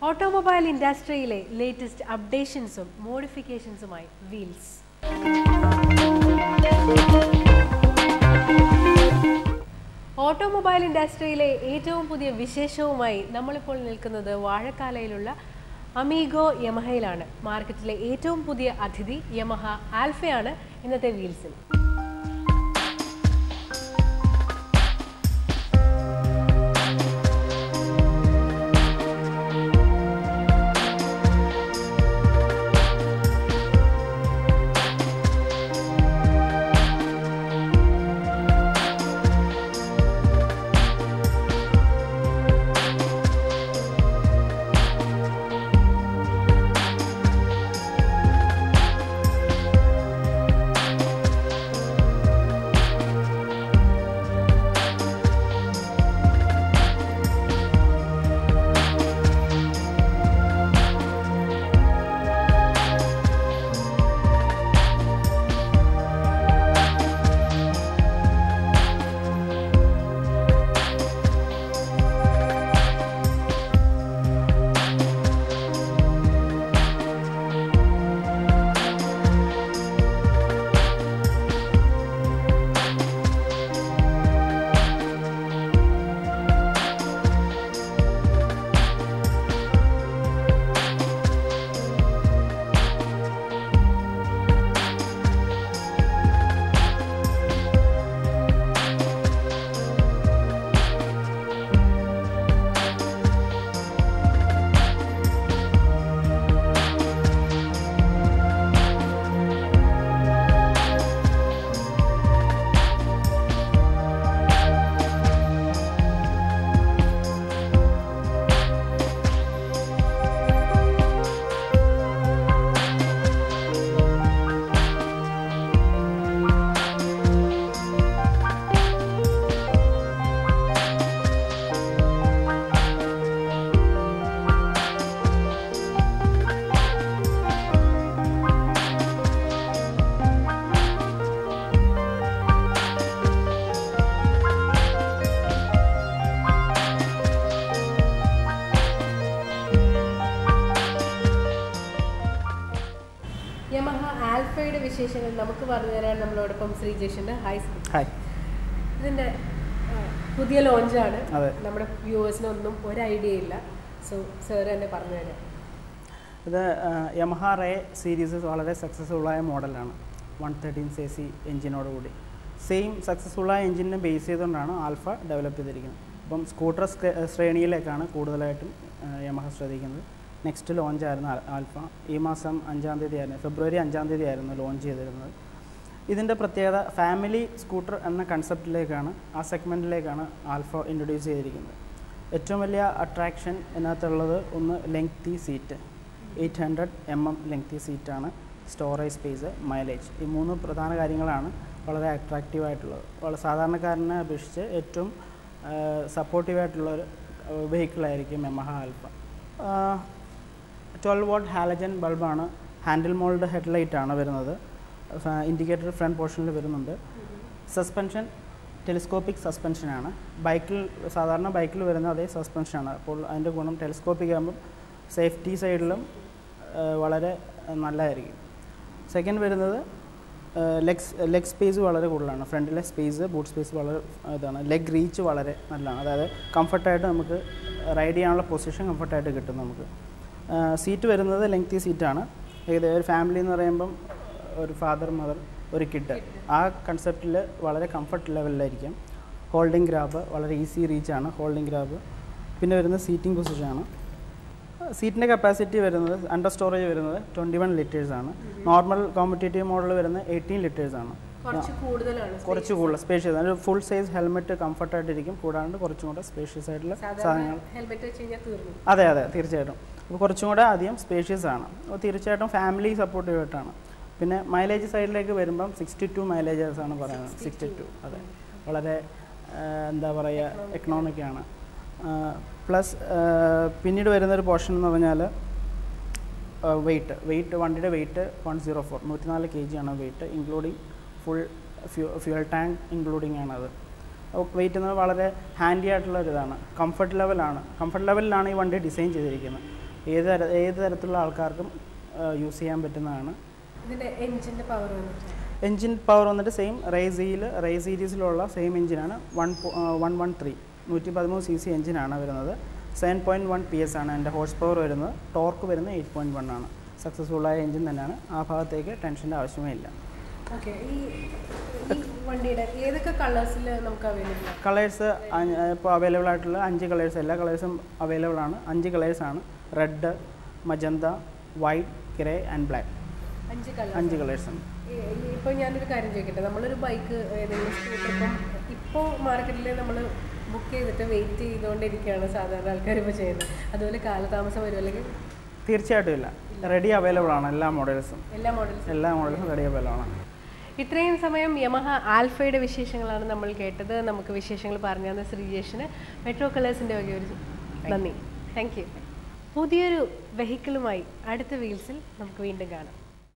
Automobile ഇൻഡസ്ട്രിയിലെ latest അപ്ഡേഷൻസും മോഡിഫിക്കേഷൻസുമായി വീൽസ്. ഓട്ടോമൊബൈൽ ഇൻഡസ്ട്രിയിലെ ഏറ്റവും പുതിയ വിശേഷവുമായി നമ്മളിപ്പോൾ നിൽക്കുന്നത് വാഴക്കാലയിലുള്ള അമീഗോ യമഹയിലാണ്. മാർക്കറ്റിലെ ഏറ്റവും പുതിയ അതിഥി യമഹ ആൽഫയാണ് ഇന്നത്തെ വീൽസിൽ. യമഹ ആൽഫയുടെ വിശേഷങ്ങൾ നമുക്ക് പറഞ്ഞു തരാൻ നമ്മളോടൊപ്പം ശ്രീജേഷുണ്ട്. ഹായ്. ഇതിൻ്റെ പുതിയ ലോഞ്ചാണ്. നമ്മുടെ വ്യൂവേഴ്സിനൊന്നും ഒരു ഐഡിയ ഇല്ല. സോ സാർ തന്നെ പറഞ്ഞു തരാം. ഇത് യമഹ റേ സീരീസ് വളരെ സക്സസ്ഫുള്ളായ മോഡലാണ്. 113cc എഞ്ചിനോടുകൂടി സെയിം സക്സസ്ഫുള്ളായ എഞ്ചിനെ ബേസ് ചെയ്തുകൊണ്ടാണ് ആൽഫ ഡെവലപ്പ് ചെയ്തിരിക്കുന്നത്. അപ്പം സ്കൂട്ടർ ശ്രേണിയിലേക്കാണ് കൂടുതലായിട്ടും യമഹ ശ്രദ്ധിക്കുന്നത്. നെക്സ്റ്റ് ലോഞ്ച് ആയിരുന്നു ആൽഫ. ഈ മാസം 5-ാം തീയതി ആയിരുന്നു, ഫെബ്രുവരി 5-ാം തീയതി ആയിരുന്നു ലോഞ്ച് ചെയ്തിരുന്നത്. ഇതിൻ്റെ പ്രത്യേകത ഫാമിലി സ്കൂട്ടർ എന്ന കൺസെപ്റ്റിലേക്കാണ്, ആ സെഗ്മെൻറ്റിലേക്കാണ് ആൽഫ ഇൻട്രൊഡ്യൂസ് ചെയ്തിരിക്കുന്നത്. ഏറ്റവും വലിയ അട്രാക്ഷൻ ഇതിനകത്തുള്ളത് ഒന്ന് ലെങ്തി സീറ്റ്, 800 mm ലെങ്തി സീറ്റാണ്, സ്റ്റോറേജ് സ്പേസ്, മൈലേജ്. ഈ 3 പ്രധാന കാര്യങ്ങളാണ് വളരെ അട്രാക്റ്റീവായിട്ടുള്ളത്. വളരെ സാധാരണക്കാരനെ അപേക്ഷിച്ച് ഏറ്റവും സപ്പോർട്ടീവായിട്ടുള്ളൊരു വെഹിക്കിളായിരിക്കും യമഹ ആൽഫ. 12 watt ഹാലജൻ ബൾബാണ്, ഹാൻഡിൽ മോൾഡ് ഹെഡ്ലൈറ്റാണ് വരുന്നത്. ഇൻഡിക്കേറ്റർ ഫ്രണ്ട് പോർഷനിൽ വരുന്നുണ്ട്. സസ്പെൻഷൻ ടെലിസ്കോപ്പിക് സസ്പെൻഷനാണ്. സാധാരണ ബൈക്കിൽ വരുന്ന അതേ സസ്പെൻഷനാണ്. അപ്പോൾ അതിൻ്റെ ഗുണം ടെലിസ്കോപ്പിക് ആകുമ്പം സേഫ്റ്റി സൈഡിലും വളരെ നല്ലതായിരിക്കും. സെക്കൻഡ് വരുന്നത് ലെഗ് സ്പേസ് വളരെ കൂടുതലാണ്. ഫ്രണ്ടിലെ സ്പേസ്, ബൂട്ട് സ്പേസ് വളരെ ഇതാണ്. ലെഗ് റീച്ച് വളരെ നല്ലതാണ്. അതായത് കംഫർട്ടായിട്ട് നമുക്ക് റൈഡ് ചെയ്യാനുള്ള പൊസിഷൻ കംഫർട്ടായിട്ട് കിട്ടും നമുക്ക്. സീറ്റ് വരുന്നത് ലെങ്തി സീറ്റാണ്. ഏകദേശം ഒരു ഫാമിലി എന്ന് പറയുമ്പം ഒരു ഫാദർ, മദർ, ഒരു കിഡ്, ആ കൺസെപ്റ്റിൽ വളരെ കംഫർട്ട് ലെവലിലായിരിക്കും. ഹോൾഡിംഗ് ഗ്രാബ് വളരെ ഈസി റീച്ചാണ് ഹോൾഡിംഗ് ഗ്രാബ്. പിന്നെ വരുന്നത് സീറ്റിംഗ് പൊസിഷനാണ്. സീറ്റിൻ്റെ കപ്പാസിറ്റി വരുന്നത് അണ്ടർ സ്റ്റോറേജ് വരുന്നത് 21 ലിറ്റേഴ്സാണ്. നോർമൽ കോമ്പറ്റേറ്റീവ് മോഡൽ വരുന്നത് 18 ലിറ്റേഴ്സാണ്. കുറച്ച് കൂടുതൽ സ്പേഷ്യസ് ആണ്. ഫുൾ സൈസ് ഹെൽമെറ്റ് കംഫർട്ടായിട്ടിരിക്കും. കൂടാണ്ട് കുറച്ചും കൂടെ സ്പേഷ്യസ് ആയിട്ടുള്ള സാധനങ്ങൾ. അതെ തീർച്ചയായിട്ടും. അപ്പോൾ കുറച്ചും കൂടെ അധികം സ്പേഷ്യസ് ആണ്. അപ്പോൾ തീർച്ചയായിട്ടും ഫാമിലി സപ്പോർട്ടീവായിട്ടാണ്. പിന്നെ മൈലേജ് സൈഡിലേക്ക് വരുമ്പം 62 മൈലേജസാണ് പറയുന്നത്. 62 അതെ, വളരെ എന്താ പറയുക, എക്കണോമിക്കാണ്. പ്ലസ് പിന്നീട് വരുന്നൊരു പോർഷൻ എന്ന് പറഞ്ഞാൽ വെയിറ്റ് വണ്ടിയുടെ വെയിറ്റ് 104 kg ആണ് weight, including full fuel tank including ആണത്. വെയിറ്റ് എന്നത് വളരെ ഹാൻഡി ആയിട്ടുള്ള ഒരിതാണ്. കംഫർട്ട് ലെവലിലാണ് ഈ വണ്ടി ഡിസൈൻ ചെയ്തിരിക്കുന്നത്. ഏത് തരത്തിലുള്ള ആൾക്കാർക്കും യൂസ് ചെയ്യാൻ പറ്റുന്നതാണ്. ഇതിൻ്റെ എൻജിൻ പവർ വന്നിട്ട് സെയിം റേ സീരീസിലുള്ള സെയിം എഞ്ചിനാണ്. 113 cc എഞ്ചിനാണ് വരുന്നത്. 7.1 PS ആണ് എൻ്റെ ഹോഴ്സ് പവർ വരുന്നത്. ടോർക്ക് വരുന്നത് 8.1 ആണ്. സക്സസ്ഫുള്ളായ എഞ്ചിൻ തന്നെയാണ്. ആ ഭാഗത്തേക്ക് ടെൻഷൻ്റെ ആവശ്യമേ ഇല്ല. കളേഴ്സ് ഇപ്പോൾ അവൈലബിൾ ആയിട്ടുള്ള 5 കളേഴ്സ്, എല്ലാ കളേഴ്സും അവൈലബിൾ ആണ്. 5 കളേഴ്സാണ്. Red, magenta, white, grey and black. 5 കളേഴ്സാണ്. ഇപ്പോൾ ഞാനൊരു കാര്യം ചോദിക്കട്ടെ, നമ്മളൊരു ബൈക്ക് ഏതെങ്കിലും സ്കൂട്ടർ ഇപ്പോൾ മാർക്കറ്റിൽ നമ്മൾ ബുക്ക് ചെയ്തിട്ട് വെയിറ്റ് ചെയ്തുകൊണ്ടിരിക്കുകയാണ് സാധാരണ ആൾക്കാർ ഇപ്പോൾ ചെയ്യുന്നത്. അതുപോലെ കാലതാമസം വരും അല്ലെങ്കിൽ? തീർച്ചയായിട്ടും ഇല്ല. റെഡി അവൈലബിൾ ആണ്. എല്ലാ മോഡൽസും റെഡി അവൈലബിൾ ആണ്. ഇത്രയും സമയം യമഹ ആൽഫയുടെ വിശേഷങ്ങളാണ് നമ്മൾ കേട്ടത്. നമുക്ക് വിശേഷങ്ങൾ പറഞ്ഞു തന്ന ശ്രീജേഷിന് മെട്രോ കളേഴ്സിൻ്റെ വക ഒരു നന്ദി. Thank you. പുതിയൊരു വെഹിക്കിളുമായി അടുത്ത വീൽസിൽ നമുക്ക് വീണ്ടും കാണാം.